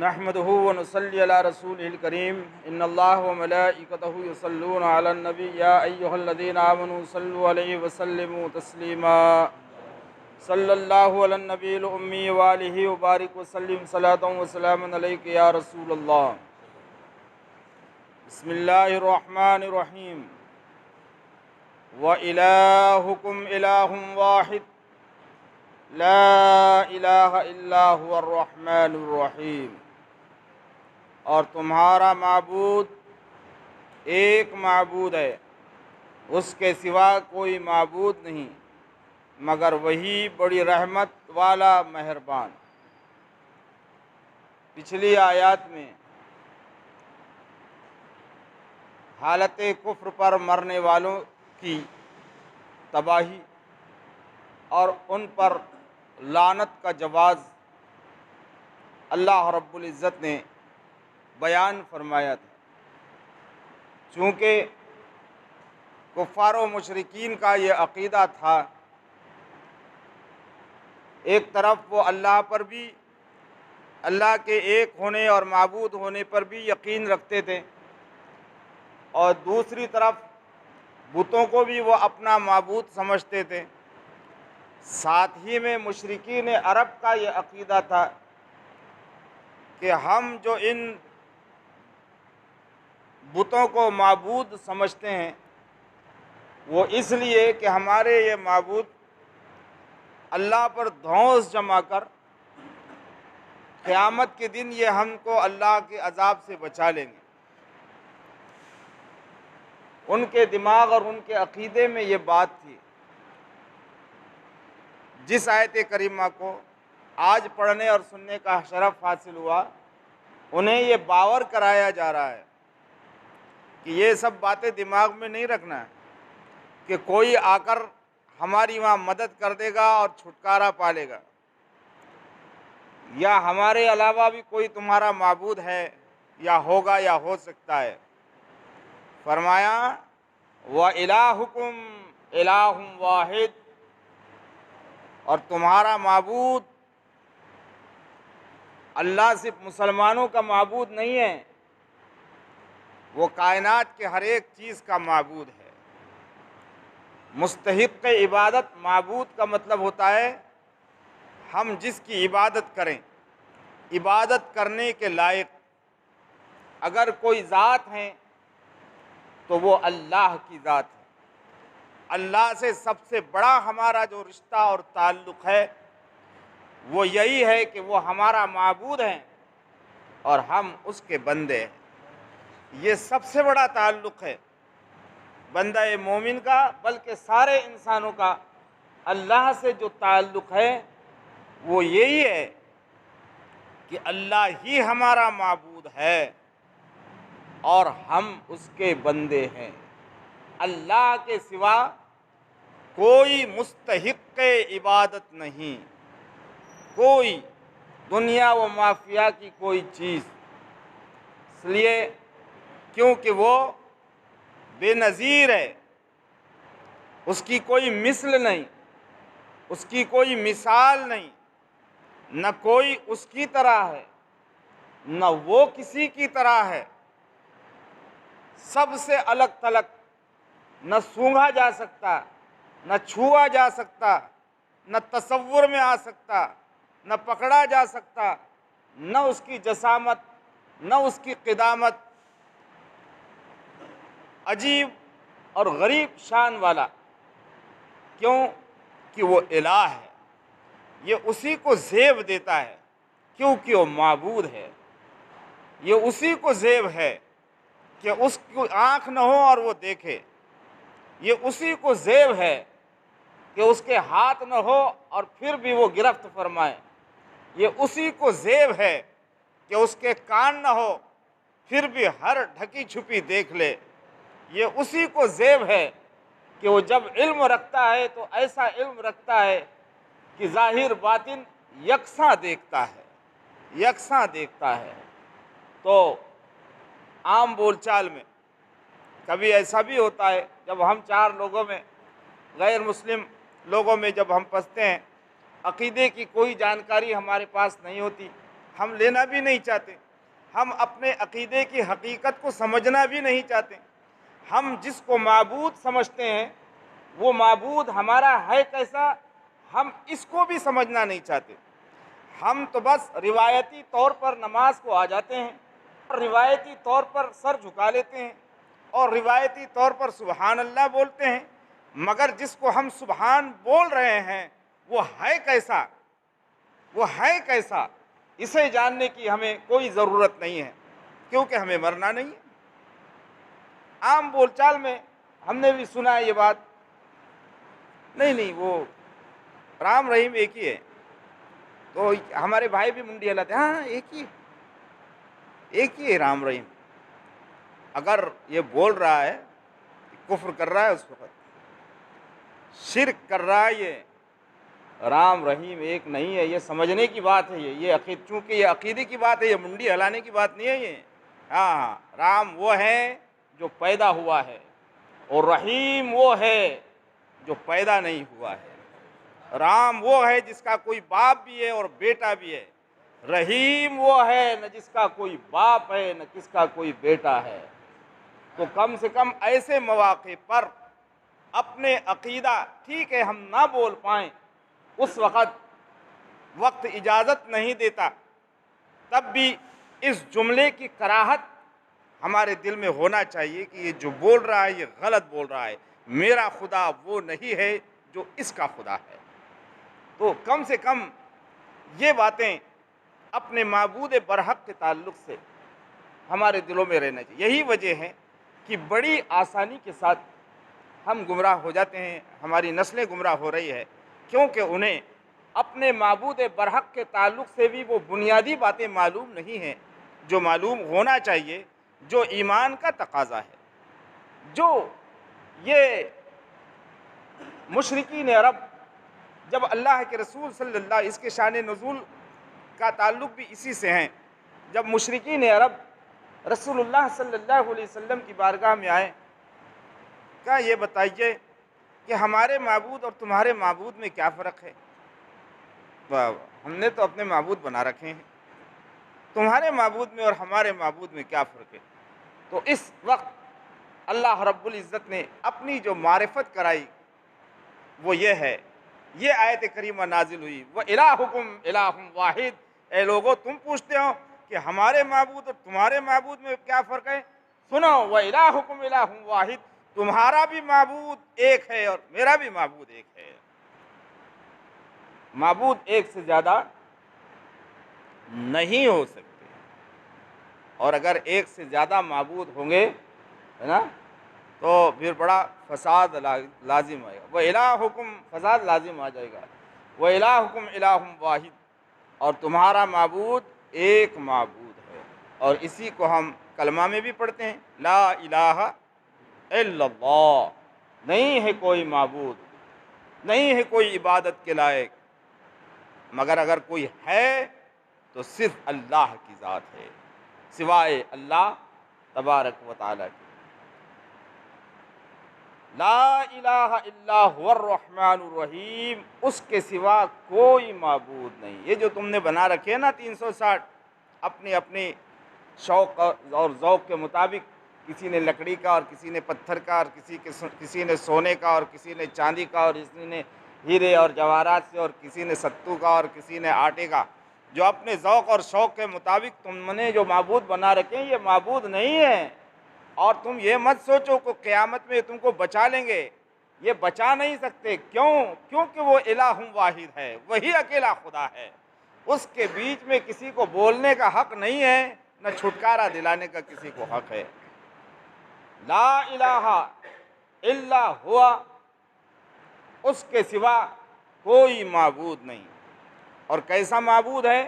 نحمده ونصلي على رسوله الكريم ان الله وملائكته يصلون على النبي يا ايها الذين امنوا صلوا عليه وسلموا تسليما صلى الله على النبي الامي وآله وبارك وسلم صلاة وسلاما عليك يا رسول الله. بسم الله الرحمن الرحيم. وإلهكم إله واحد لا الہ الا هو الرحمن الرحیم. اور تمہارا معبود ایک معبود ہے، اس کے سوا کوئی معبود نہیں مگر وہی بڑی رحمت والا مہربان. پچھلی آیات میں حالت کفر پر مرنے والوں کی تباہی اور ان پر لعنت کا جواز اللہ رب العزت نے بیان فرمایا تھا. چونکہ کفار و مشرکین کا یہ عقیدہ تھا، ایک طرف وہ اللہ پر بھی، اللہ کے ایک ہونے اور معبود ہونے پر بھی یقین رکھتے تھے، اور دوسری طرف بتوں کو بھی وہ اپنا معبود سمجھتے تھے. ساتھ ہی میں مشرکین عرب کا یہ عقیدہ تھا کہ ہم جو ان بتوں کو معبود سمجھتے ہیں وہ اس لیے کہ ہمارے یہ معبود اللہ پر دھونس جما کر قیامت کے دن یہ ہم کو اللہ کے عذاب سے بچا لیں گے. ان کے دماغ اور ان کے عقیدے میں یہ بات تھی. جس آیت کریمہ کو آج پڑھنے اور سننے کا شرف حاصل ہوا، انہیں یہ باور کرایا جا رہا ہے کہ یہ سب باتیں دماغ میں نہیں رکھنا ہے کہ کوئی آ کر ہماری وہاں مدد کر دے گا اور چھٹکارا پالے گا، یا ہمارے علاوہ بھی کوئی تمہارا معبود ہے یا ہوگا یا ہو سکتا ہے. فرمایا وَإِلَٰهُكُمْ إِلَٰهٌ وَاحِدٌ، اور تمہارا معبود اللہ صرف مسلمانوں کا معبود نہیں ہے، وہ کائنات کے ہر ایک چیز کا معبود ہے. مستحق عبادت، معبود کا مطلب ہوتا ہے ہم جس کی عبادت کریں، عبادت کرنے کے لائق. اگر کوئی ذات ہے تو وہ اللہ کی ذات ہے. اللہ سے سب سے بڑا ہمارا جو رشتہ اور تعلق ہے وہ یہی ہے کہ وہ ہمارا معبود ہے اور ہم اس کے بندے ہیں. یہ سب سے بڑا تعلق ہے بندہ مومن کا، بلکہ سارے انسانوں کا اللہ سے جو تعلق ہے وہ یہی ہے کہ اللہ ہی ہمارا معبود ہے اور ہم اس کے بندے ہیں. اللہ کے سوا کوئی مستحق عبادت نہیں، کوئی دنیا و مافیا کی کوئی چیز. اس لیے کیونکہ وہ بے نظیر ہے، اس کی کوئی مثل نہیں، اس کی کوئی مثال نہیں، نہ کوئی اس کی طرح ہے نہ وہ کسی کی طرح ہے. سب سے الگ تھلگ، نہ سونگھا جا سکتا، نہ چھوا جا سکتا، نہ تصور میں آ سکتا، نہ پکڑا جا سکتا، نہ اس کی جسامت نہ اس کی قدامت. عجیب اور غریب شان والا. کیوں کہ وہ الہ ہے. یہ اسی کو زیب دیتا ہے کیونکہ وہ معبود ہے. یہ اسی کو زیب ہے کہ اس کو آنکھ نہ ہو اور وہ دیکھے. یہ اسی کو زیب ہے کہ اس کے ہاتھ نہ ہو اور پھر بھی وہ گرفت فرمائے. یہ اسی کو زیب ہے کہ اس کے کان نہ ہو پھر بھی ہر ڈھکی چھپی دیکھ لے. یہ اسی کو زیب ہے کہ وہ جب علم رکھتا ہے تو ایسا علم رکھتا ہے کہ ظاہر باطن یکساں دیکھتا ہے، یکساں دیکھتا ہے. تو عام بول چال میں کبھی ایسا بھی ہوتا ہے جب ہم چار لوگوں میں، غیر مسلم لوگوں میں جب ہم پھنستے ہیں، عقیدے کی کوئی جانکاری ہمارے پاس نہیں ہوتی، ہم لینا بھی نہیں چاہتے، ہم اپنے عقیدے کی حقیقت کو سمجھنا بھی نہیں چاہتے۔ ہم جس کو معبود سمجھتے ہیں وہ معبود ہمارا ہے کیسا، ہم اس کو بھی سمجھنا نہیں چاہتے۔ ہم تو بس روایتی طور پر نماز کو آ جاتے ہیں، روایتی طور پر سر جھکا لیتے ہیں اور روایتی طور پر سبحان اللہ بولتے ہیں، مگر جس کو ہم سبحان بول رہے ہیں وہ ہے کیسا، وہ ہے کیسا، اسے جاننے کی ہمیں کوئی ضرورت نہیں ہے، کیونکہ ہمیں مرنا نہیں ہے۔ عام بول چال میں ہم نے بھی سنا ہے یہ بات، نہیں وہ رام رحیم ایک ہی ہے، تو ہمارے بھائی بھی منڈی ہلاتے ہیں، ہاں ایک ہی ہے رام رحیم۔ اگر یہ بول رہا ہے کفر کر رہا ہے، اس وقت شرک کر رہا ہے، یہ رام رحیم ایک نہیں ہے، یہ سمجھنے کی بات ہے، یہ چونکہ یہ عقیدے کی بات ہے، یہ منڈی ہلانے کی بات نہیں ہے یہ۔ ہاں رام وہ ہے جو پیدا ہوا ہے، اور رحیم وہ ہے جو پیدا نہیں ہوا ہے۔ رام وہ ہے جس کا کوئی باپ بھی ہے اور بیٹا بھی ہے، رحیم وہ ہے نہ جس کا کوئی باپ ہے نہ کس کا کوئی بیٹا ہے۔ تو کم سے کم ایسے مواقع پر اپنے عقیدہ، ٹھیک ہے ہم نہ بول پائیں، اس وقت اجازت نہیں دیتا، تب بھی اس جملے کی کراہت ہمارے دل میں ہونا چاہیے کہ یہ جو بول رہا ہے یہ غلط بول رہا ہے، میرا خدا وہ نہیں ہے جو اس کا خدا ہے۔ تو کم سے کم یہ باتیں اپنے معبود برحق کے تعلق سے ہمارے دلوں میں رہنا چاہیے۔ یہی وجہ ہے کہ بڑی آسانی کے ساتھ ہم گمراہ ہو جاتے ہیں، ہماری نسلیں گمراہ ہو رہی ہے، کیونکہ انہیں اپنے معبود برحق کے تعلق سے بھی وہ بنیادی باتیں معلوم نہیں ہیں جو معلوم ہونا چاہیے، جو ایمان کا تقاضا ہے۔ جو یہ مشرکین عرب، جب اللہ کے رسول صلی اللہ، اس کے شان نزول کا تعلق بھی اسی سے ہیں، جب مشرکین عرب رسول اللہ صلی اللہ علیہ وسلم کی بارگاہ میں آئے، کہا یہ بتائیے کہ ہمارے معبود اور تمہارے معبود میں کیا فرق ہے؟ ہم نے تو اپنے معبود بنا رکھے ہیں، تمہارے معبود میں اور ہمارے معبود میں کیا فرق ہے؟ تو اس وقت اللہ رب العزت نے اپنی جو معرفت کرائی وہ یہ ہے، یہ آیت کریمہ نازل ہوئی، وَإِلَٰهُكُمْ إِلَٰهٌ وَاحِدٌ۔ اے لوگو تم پوچھتے ہو کہ ہمارے معبود اور تمہارے معبود میں کیا فرق ہے؟ سنو، وَإِلَٰهُكُمْ إِلَٰهٌ وَاحِدٌ، تمہارا بھی معبود ایک ہے اور میرا بھی معبود ایک ہے۔ معبود ایک سے زیادہ نہیں ہو سکتے، اور اگر ایک سے زیادہ معبود ہوں گے ہے نا تو پھر بڑا فساد لازم آئے گا، وَإِلَٰهُكُمْ، فساد لازم آ جائے گا، وَإِلَٰهُكُمْ إِلَٰهٌ وَاحِدٌ، اور تمہارا معبود ایک معبود ہے۔ اور اسی کو ہم کلمہ میں بھی پڑھتے ہیں، لا الہ الا اللہ، نہیں ہے کوئی معبود، نہیں ہے کوئی عبادت کے لائق، مگر اگر کوئی ہے تو صرف اللہ کی ذات ہے، سوائے اللہ تبارک و تعالیٰ کی۔ لا الہ الا هو الرحمن الرحیم، اس کے سوا کوئی معبود نہیں۔ یہ جو تم نے بنا رکھے نا 360 اپنی اپنی شوق اور ذوق کے مطابق، کسی نے لکڑی کا اور کسی نے پتھر کا اور کسی نے سونے کا اور کسی نے چاندی کا اور کسی نے ہیرے اور جواہرات سے اور کسی نے ستو کا اور کسی نے آٹے کا، جو اپنے ذوق اور شوق کے مطابق تم نے جو معبود بنا رکھے ہیں، یہ معبود نہیں ہے۔ اور تم یہ مت سوچو کہ قیامت میں تم کو بچا لیں گے، یہ بچا نہیں سکتے۔ کیوں؟ کیونکہ وہ الہ واحد ہے، وہی اکیلا خدا ہے، اس کے بیچ میں کسی کو بولنے کا حق نہیں ہے، نہ چھٹکارا دلانے کا کسی کو حق ہے۔ لا الہ الا ہوا، اس کے سوا کوئی معبود نہیں۔ اور کیسا معبود ہے؟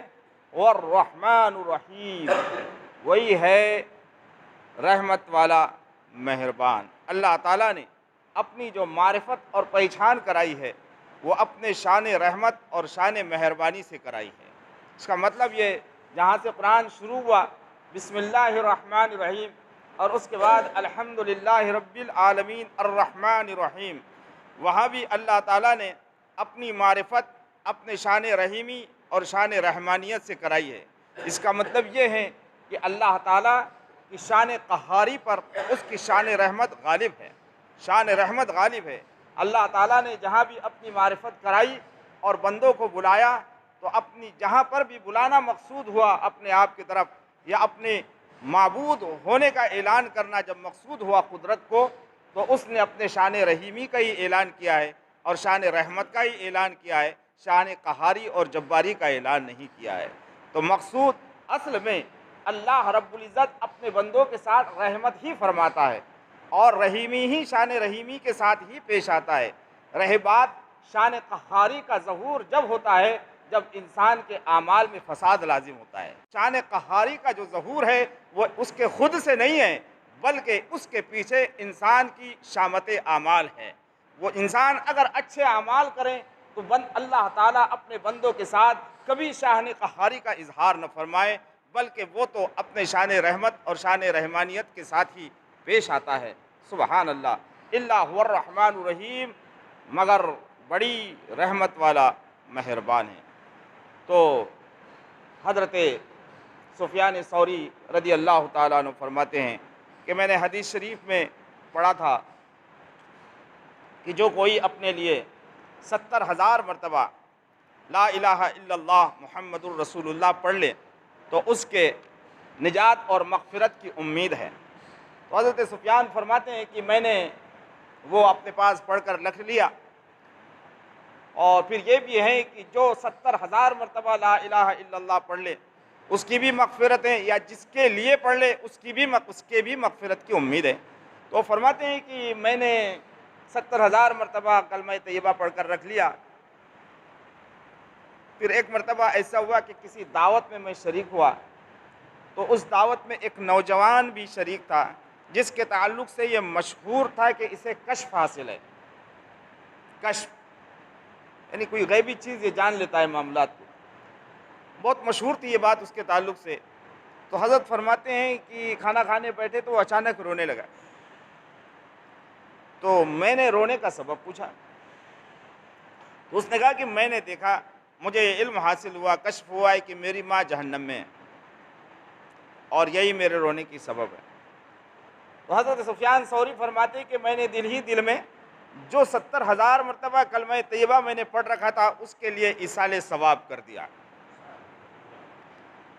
والرحمن الرحیم، وہی ہے رحمت والا مہربان۔ اللہ تعالیٰ نے اپنی جو معرفت اور پہچان کرائی ہے وہ اپنے شان رحمت اور شان مہربانی سے کرائی ہے۔ اس کا مطلب یہ، جہاں سے قرآن شروع ہوا بسم اللہ الرحمن الرحیم، اور اس کے بعد الحمدللہ رب العالمین الرحمن الرحیم، وہاں بھی اللہ تعالیٰ نے اپنی معرفت اپنے شان رحیمی اور شان رحمانیت سے کرائی ہے۔ اس کا مطلب یہ ہے کہ اللہ تعالیٰ کی شان قہاری پر اس کی شان رحمت غالب ہے، شان رحمت غالب ہے۔ اللہ تعالیٰ نے جہاں بھی اپنی معرفت کرائی اور بندوں کو بلایا تو اپنی جہاں پر بھی بلانا مقصود ہوا اپنے آپ کی طرف یا اپنے معبود ہونے کا اعلان کرنا جب مقصود ہوا قدرت کو، تو اس نے اپنے شان رحیمی کا ہی اعلان کیا ہے اور شان رحمت کا ہی اعلان کیا ہے، شان قہاری اور جباری کا اعلان نہیں کیا ہے۔ تو مقصود اصل میں اللہ رب العزت اپنے بندوں کے ساتھ رحمت ہی فرماتا ہے اور رحیمی ہی شان رحیمی کے ساتھ ہی پیش آتا ہے۔ رہ بات شان قہاری کا ظہور جب ہوتا ہے جب انسان کے اعمال میں فساد لازم ہوتا ہے۔ شان قہاری کا جو ظہور ہے وہ اس کے خود سے نہیں ہے بلکہ اس کے پیچھے انسان کی شامت اعمال ہے۔ وہ انسان اگر اچھے اعمال کریں تو اللہ تعالیٰ اپنے بندوں کے ساتھ کبھی شان قہاری کا اظہار نہ فرمائے بلکہ وہ تو اپنے شان رحمت اور شان رحمانیت کے ساتھ ہی پیش آتا ہے۔ سبحان اللہ، الا هو الرحمن الرحیم، مگر بڑی رحمت والا مہربان ہے۔ تو حضرت سفیان ثوری رضی اللہ تعالیٰ عنہ فرماتے ہیں کہ میں نے حدیث شریف میں پڑھا تھا کہ جو کوئی اپنے لیے 70,000 مرتبہ لا الہ الا اللہ محمد الرسول اللہ پڑھ لے تو اس کے نجات اور مغفرت کی امید ہے۔ تو حضرت سفیان فرماتے ہیں کہ میں نے وہ اپنے پاس پڑھ کر لکھ لیا، اور پھر یہ بھی ہے کہ جو 70,000 مرتبہ لا الہ الا اللہ پڑھ لے اس کی بھی مغفرت ہے، یا جس کے لیے پڑھ لے اس کے بھی مغفرت کی امید ہے۔ تو فرماتے ہیں کہ میں نے 70,000 مرتبہ کلمہ طیبہ پڑھ کر رکھ لیا۔ پھر ایک مرتبہ ایسا ہوا کہ کسی دعوت میں میں شریک ہوا تو اس دعوت میں ایک نوجوان بھی شریک تھا جس کے تعلق سے یہ مشہور تھا کہ اسے کشف حاصل ہے۔ کشف یعنی کوئی غیبی چیز یہ جان لیتا ہے معاملات کو، بہت مشہور تھی یہ بات اس کے تعلق سے۔ تو حضرت فرماتے ہیں کہ کھانا کھانے بیٹھے تو وہ اچانک رونے لگا، تو میں نے رونے کا سبب پوچھا تو اس نے کہا کہ میں نے دیکھا، مجھے علم حاصل ہوا، کشف ہوا ہے کہ میری ماں جہنم میں ہے اور یہی میرے رونے کی سبب ہے۔ تو حضرت سفیان ثوری فرماتے ہیں کہ میں نے دل ہی دل میں جو 70,000 مرتبہ کلمہ طیبہ میں نے پڑھ رکھا تھا اس کے لیے ایصال ثواب کر دیا۔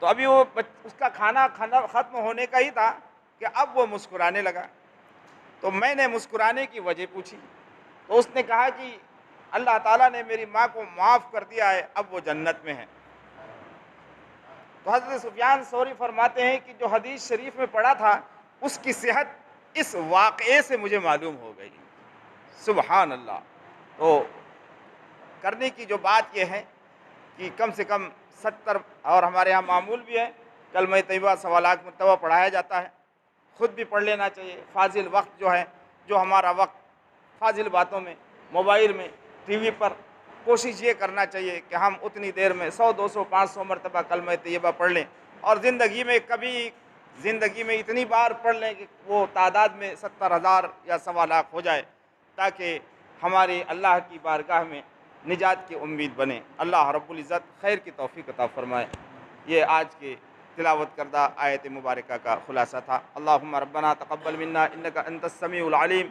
تو ابھی وہ اس کا کھانا ختم ہونے کا ہی تھا کہ اب وہ مسکرانے لگا، تو میں نے مسکرانے کی وجہ پوچھی تو اس نے کہا کہ اللہ تعالیٰ نے میری ماں کو معاف کر دیا ہے، اب وہ جنت میں ہے۔ تو حضرت سفیان ثوری فرماتے ہیں کہ جو حدیث شریف میں پڑھا تھا اس کی صحت اس واقعے سے مجھے معلوم ہو گئی۔ سبحان اللہ۔ تو کرنے کی جو بات یہ ہے کہ کم سے کم 70، اور ہمارے ہاں معمول بھی ہے کلمہ طیبہ 1.25 مرتبہ پڑھایا جاتا ہے، خود بھی پڑھ لینا چاہیے۔ فاضل وقت جو ہے، جو ہمارا وقت فاضل باتوں میں، موبائل میں، ٹی وی پر، کوشش یہ کرنا چاہیے کہ ہم اتنی دیر میں 100 200 500 مرتبہ کلمہ طیبہ پڑھ لیں، اور زندگی میں اتنی بار پڑھ لیں کہ وہ تعداد میں 70,000 یا 1.25 ہو جائے، تاکہ ہماری اللہ کی بارگاہ میں نجات کی امید بنے۔ اللہ رب العزت خیر کی توفیق عطا فرمائے۔ یہ آج کے تلاوت کردہ آیت مبارکہ کا خلاصہ تھا۔ اللہم ربنا تقبل منا انک انت السمیع العلیم،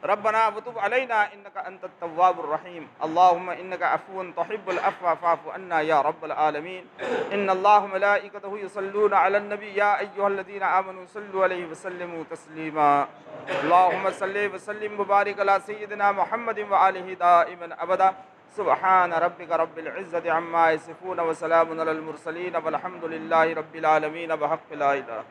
ربنا وتب علینا انک انت التواب الرحیم، اللہم انک عفو تحب العفو فاعف عنا یا رب العالمین۔ ان اللہ ملائکتہ یصلون علی النبی یا ایہا الذین آمنوا صلوا علیہ وسلموا تسلیما۔ اللہم صلی وسلم وبارک علی سیدنا محمد وآلہ دائما ابدا۔ سبحان ربک رب العزت عما یصفون وسلام علی المرسلین والحمد للہ رب العالمین بحق لا الہ